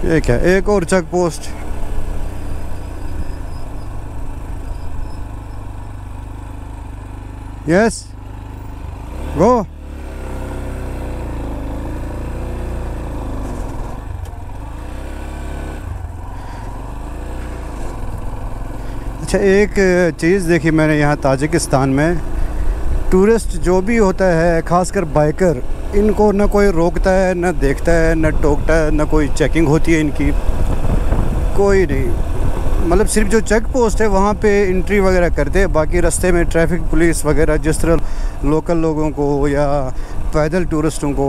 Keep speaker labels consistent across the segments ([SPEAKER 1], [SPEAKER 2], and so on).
[SPEAKER 1] एक है, एक और चेक पोस्ट। Yes go. अच्छा, एक चीज़ देखी मैंने यहाँ ताजिकिस्तान में, टूरिस्ट जो भी होता है, ख़ासकर बाइकर, इनको ना कोई रोकता है, ना देखता है, ना टोकता है, ना कोई चेकिंग होती है इनकी, कोई नहीं। मतलब सिर्फ जो चेक पोस्ट है वहाँ पे एंट्री वगैरह करते हैं, बाकी रास्ते में ट्रैफिक पुलिस वगैरह जिस तरह लोकल लोगों को या पैदल टूरिस्टों को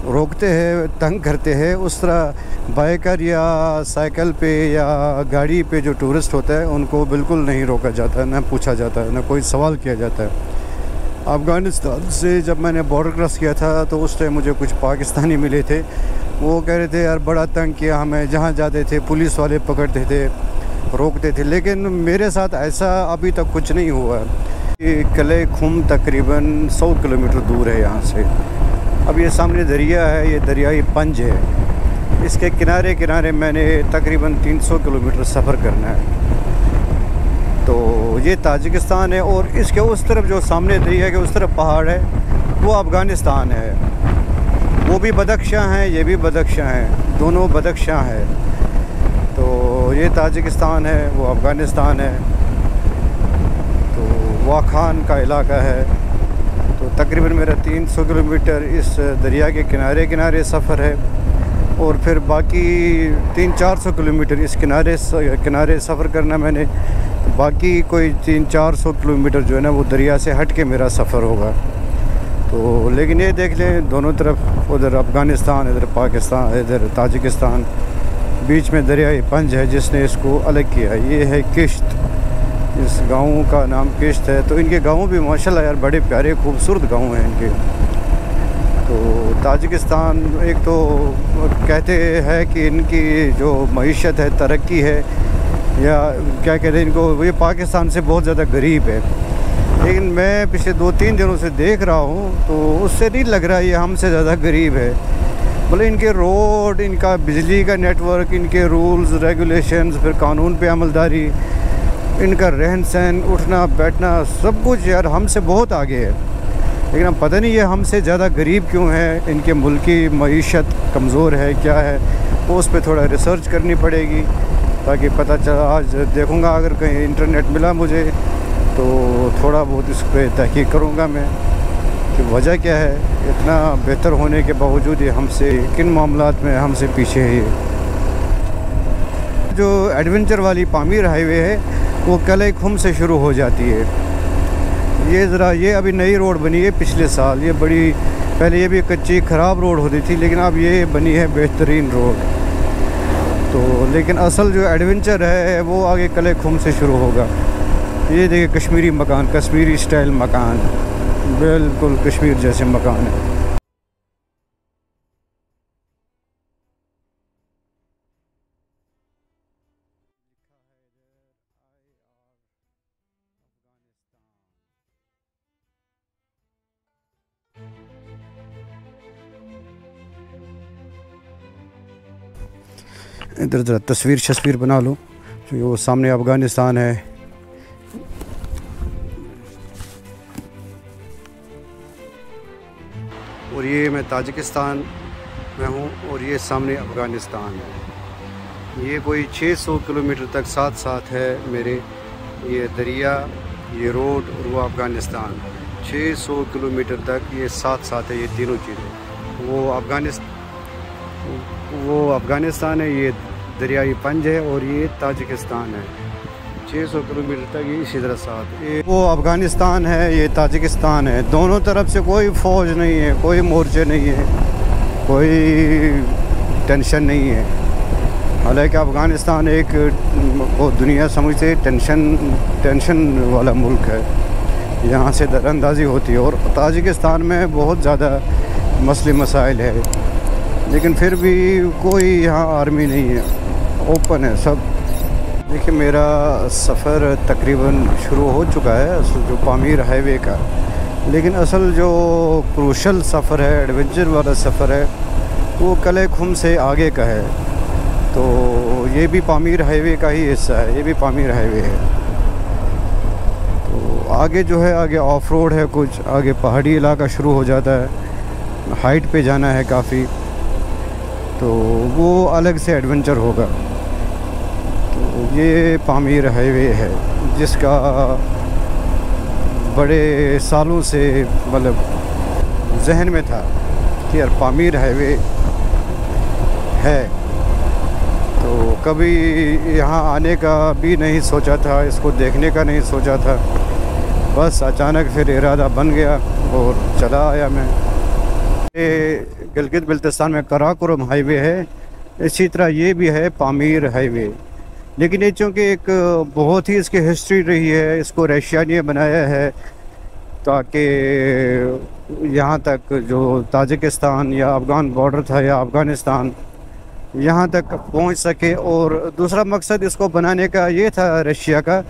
[SPEAKER 1] रोकते हैं, तंग करते हैं, उस तरह बाइकर या साइकिल पे या गाड़ी पे जो टूरिस्ट होता है उनको बिल्कुल नहीं रोका जाता, ना पूछा जाता है, ना कोई सवाल किया जाता है। अफ़गानिस्तान से जब मैंने बॉर्डर क्रॉस किया था तो उस टाइम मुझे कुछ पाकिस्तानी मिले थे, वो कह रहे थे यार बड़ा तंग किया हमें, जहाँ जाते थे पुलिस वाले पकड़ते थे, रोकते थे, लेकिन मेरे साथ ऐसा अभी तक कुछ नहीं हुआ। ये कले खुम तकरीबन 100 किलोमीटर दूर है यहाँ से। अब ये सामने दरिया है, ये दरियाई पंज है, इसके किनारे किनारे मैंने तकरीबन 300 किलोमीटर सफ़र करना है। तो ये ताजिकिस्तान है और इसके उस तरफ जो सामने दरिया के उस तरफ पहाड़ है वो अफ़गानिस्तान है। वो भी बदख्शां हैं, ये भी बदख्शां हैं, दोनों बदख्शां हैं। तो ये ताजिकिस्तान है, वो अफ़गानिस्तान है। तो वाखान का इलाका है। तो तकरीबन मेरा 300 किलोमीटर इस दरिया के किनारे किनारे सफ़र है और फिर बाकी 300-400 किलोमीटर इस किनारे सफ़र करना मैंने। बाकी कोई 300-400 किलोमीटर जो है ना वो दरिया से हट के मेरा सफ़र होगा। तो लेकिन ये देख लें दोनों तरफ, उधर अफ़गानिस्तान, इधर पाकिस्तान, इधर ताजिकिस्तान, बीच में दरियाई पंज है जिसने इसको अलग किया। ये है किश्त, इस गाँव का नाम किश्त है। तो इनके गाँव भी माशाल्लाह यार बड़े प्यारे खूबसूरत गाँव हैं इनके। तो ताजिकिस्तान एक तो कहते हैं कि इनकी जो मईशत है, तरक्की है, या क्या कहते हैं इनको, ये पाकिस्तान से बहुत ज़्यादा गरीब है। लेकिन मैं पिछले 2-3 दिनों से देख रहा हूँ तो उससे नहीं लग रहा ये हमसे ज़्यादा गरीब है। मतलब इनके रोड, इनका बिजली का नेटवर्क, इनके रूल्स रेगुलेशंस, फिर कानून पे अमलदारी, इनका रहन सहन, उठना बैठना, सब कुछ यार हमसे बहुत आगे है। लेकिन अब पता नहीं ये हमसे ज़्यादा गरीब क्यों है, इनके मुल्क की मईशत कमज़ोर है क्या है, तो उस पर थोड़ा रिसर्च करनी पड़ेगी ताकि पता चला। आज देखूँगा अगर कहीं इंटरनेट मिला मुझे तो थोड़ा बहुत इस पर तहकीक करूँगा मैं कि वजह क्या है, इतना बेहतर होने के बावजूद ये हमसे किन मामलात में हमसे पीछे है। ये जो एडवेंचर वाली पामीर हाईवे है वो कले खुम से शुरू हो जाती है। ये अभी नई रोड बनी है पिछले साल। ये बड़ी पहले ये भी कच्ची ख़राब रोड होती थी, लेकिन अब ये बनी है बेहतरीन रोड। तो लेकिन असल जो एडवेंचर है वो आगे कले खुम से शुरू होगा। ये देखिए कश्मीरी मकान, कश्मीरी स्टाइल मकान, बिल्कुल कश्मीर जैसे मकान है। इधर ज़रा तस्वीर बना लो क्योंकि वो सामने अफ़गानिस्तान है। और ये मैं ताजिकिस्तान में हूँ और ये सामने अफ़गानिस्तान है। ये कोई 600 किलोमीटर तक साथ साथ है मेरे, ये दरिया, ये रोड और वो अफ़गानिस्तान। 600 किलोमीटर तक ये साथ साथ है, ये तीनों चीज़ें। वो अफ़गानिस्तान है, ये दरियाई पंज है और ये ताजिकिस्तान है। 600 किलोमीटर तक ये इसी तरह साथ। ये वो अफ़गानिस्तान है, ये ताजिकिस्तान है। दोनों तरफ से कोई फ़ौज नहीं है, कोई मोर्चे नहीं है, कोई टेंशन नहीं है। हालांकि अफ़गानिस्तान एक वो दुनिया समझते टेंशन वाला मुल्क है, यहाँ से दरअंदाज़ी होती है। और ताजिकिस्तान में बहुत ज़्यादा मसले मसाइल है, लेकिन फिर भी कोई यहाँ आर्मी नहीं है, ओपन है सब। देखिए मेरा सफ़र तकरीबन शुरू हो चुका है जो पामीर हाईवे का, लेकिन असल जो क्रूशल सफ़र है, एडवेंचर वाला सफ़र है, वो कले खुम से आगे का है। तो ये भी पामीर हाईवे का ही हिस्सा है, ये भी पामीर हाईवे है। तो आगे जो है, आगे ऑफ रोड है, कुछ आगे पहाड़ी इलाका शुरू हो जाता है, हाइट पे जाना है काफ़ी, तो वो अलग से एडवेंचर होगा। तो ये पामीर हाईवे है जिसका बड़े सालों से मतलब जहन में था कि यार पामीर हाईवे है, तो कभी यहाँ आने का भी नहीं सोचा था, इसको देखने का नहीं सोचा था, बस अचानक फिर इरादा बन गया और चला आया मैं। ये गिलगित बिल्तिस्तान में कराकोरम हाईवे है, इसी तरह ये भी है पामीर हाईवे, लेकिन ये चूँकि एक बहुत ही इसकी हिस्ट्री रही है, इसको रशिया ने बनाया है ताकि यहाँ तक जो ताजिकिस्तान या अफ़गान बॉर्डर था या अफ़गानिस्तान यहाँ तक पहुँच सके। और दूसरा मकसद इसको बनाने का ये था रशिया का,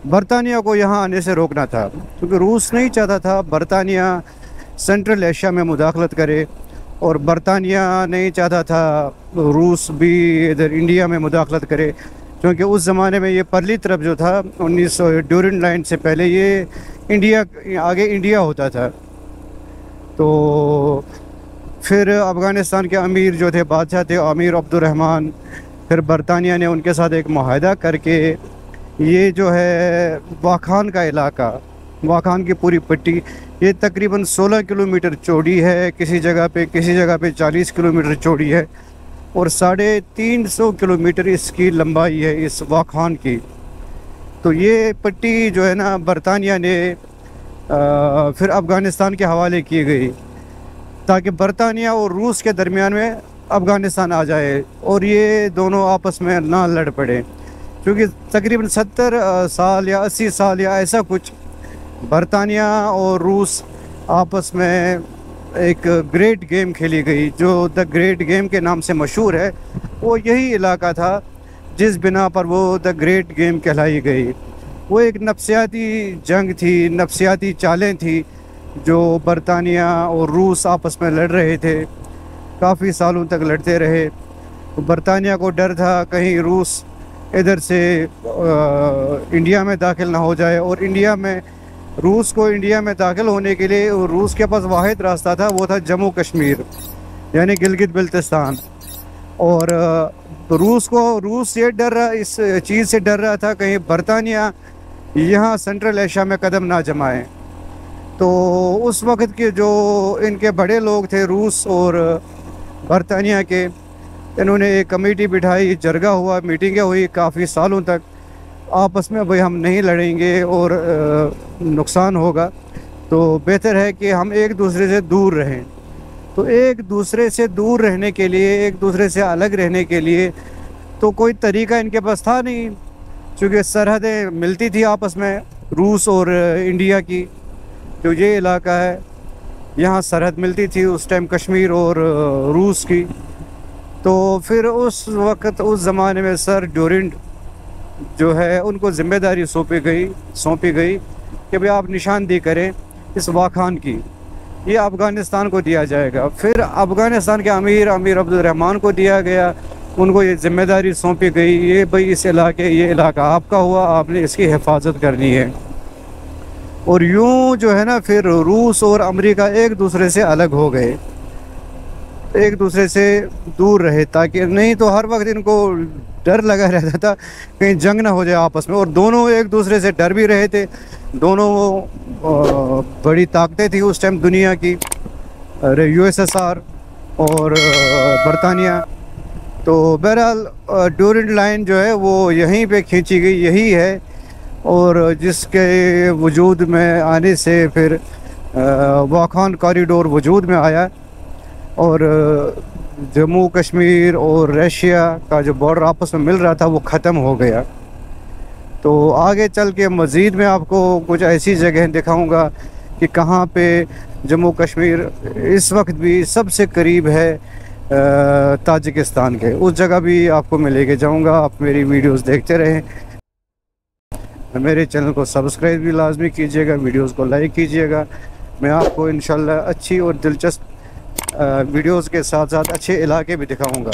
[SPEAKER 1] बरतानिया को यहाँ आने से रोकना था, क्योंकि रूस नहीं चाहता था बरतानिया सेंट्रल एशिया में मुदाखलत करे, और बरतानिया नहीं चाहता था रूस भी इधर इंडिया में मुदाखलत करे, क्योंकि उस ज़माने में ये परली तरफ जो था 1900 ड्यूरिंग लाइन से पहले ये इंडिया आगे इंडिया होता था। तो फिर अफ़गानिस्तान के अमीर जो थे, बादशाह थे अमीर अब्दुर्रहमान, फिर बरतानिया ने उनके साथ एक मुआहदा करके ये जो है वाखान का इलाका, वाखान की पूरी पट्टी, ये तकरीबन 16 किलोमीटर चौड़ी है, किसी जगह पे 40 किलोमीटर चौड़ी है, और 350 किलोमीटर इसकी लंबाई है इस वाखान की। तो ये पट्टी जो है ना बरतानिया ने फिर अफ़गानिस्तान के हवाले की गई, ताकि बरतानिया और रूस के दरमियान में अफ़गानिस्तान आ जाए और ये दोनों आपस में ना लड़ पड़े, क्योंकि तकरीबन 70 साल या 80 साल या ऐसा कुछ बरतानिया और रूस आपस में एक ग्रेट गेम खेली गई, जो द ग्रेट गेम के नाम से मशहूर है। वो यही इलाका था जिस बिना पर वो द ग्रेट गेम कहलाई गई। वो एक नफसियाती जंग थी, नफसियाती चालें थी जो बरतानिया और रूस आपस में लड़ रहे थे, काफ़ी सालों तक लड़ते रहे। बरतानिया को डर था कहीं रूस इधर से इंडिया में दाखिल ना हो जाए, और रूस को इंडिया में दाखिल होने के लिए रूस के पास वाहिद रास्ता था, वो था जम्मू कश्मीर यानी गिलगित बिल्तिस्तान। और रूस ये डर रहा, इस चीज़ से डर रहा था कहीं बरतानिया यहाँ सेंट्रल एशिया में कदम ना जमाए। तो उस वक्त के जो इनके बड़े लोग थे रूस और बरतानिया के, इन्होंने एक कमेटी बिठाई, जरगा हुआ, मीटिंगें हुई काफ़ी सालों तक आपस में, भाई हम नहीं लड़ेंगे और नुकसान होगा, तो बेहतर है कि हम एक दूसरे से दूर रहें। तो एक दूसरे से दूर रहने के लिए, एक दूसरे से अलग रहने के लिए तो कोई तरीका इनके पास था नहीं, क्योंकि सरहदें मिलती थी आपस में रूस और इंडिया की। जो ये इलाका है यहाँ सरहद मिलती थी उस टाइम कश्मीर और रूस की। तो फिर उस वक्त उस ज़माने में सर ड्यूरेंट जो है उनको ज़िम्मेदारी सौंपी गई कि भाई आप निशानदेही करें इस वाखान की, ये अफ़गानिस्तान को दिया जाएगा। फिर अफ़गानिस्तान के अमीर अब्दुर्रहमान को दिया गया, उनको ये ज़िम्मेदारी सौंपी गई, ये भाई ये इलाका आपका हुआ, आपने इसकी हिफाजत करनी है। और यूँ जो है ना फिर रूस और अमेरिका एक दूसरे से अलग हो गए, एक दूसरे से दूर रहे, ताकि नहीं तो हर वक्त इनको डर लगा रहता था कहीं जंग ना हो जाए आपस में। और दोनों एक दूसरे से डर भी रहे थे, दोनों बड़ी ताकतें थी उस टाइम दुनिया की, USSR और बरतानिया। तो बहरहाल ड्यूरेंट लाइन जो है वो यहीं पे खींची गई, यही है, और जिसके वजूद में आने से फिर वाखान कॉरिडोर वजूद में आया, और जम्मू कश्मीर और रशिया का जो बॉर्डर आपस में मिल रहा था वो ख़त्म हो गया। तो आगे चल के मज़ीद मैं आपको कुछ ऐसी जगह दिखाऊंगा कि कहाँ पे जम्मू कश्मीर इस वक्त भी सबसे करीब है ताजिकिस्तान के, उस जगह भी आपको मैं लेके जाऊँगा। आप मेरी वीडियोस देखते रहें, मेरे चैनल को सब्सक्राइब भी लाजमी कीजिएगा, वीडियोस को लाइक कीजिएगा। मैं आपको इंशाल्लाह अच्छी और दिलचस्प वीडियोस के साथ साथ अच्छे इलाके भी दिखाऊंगा।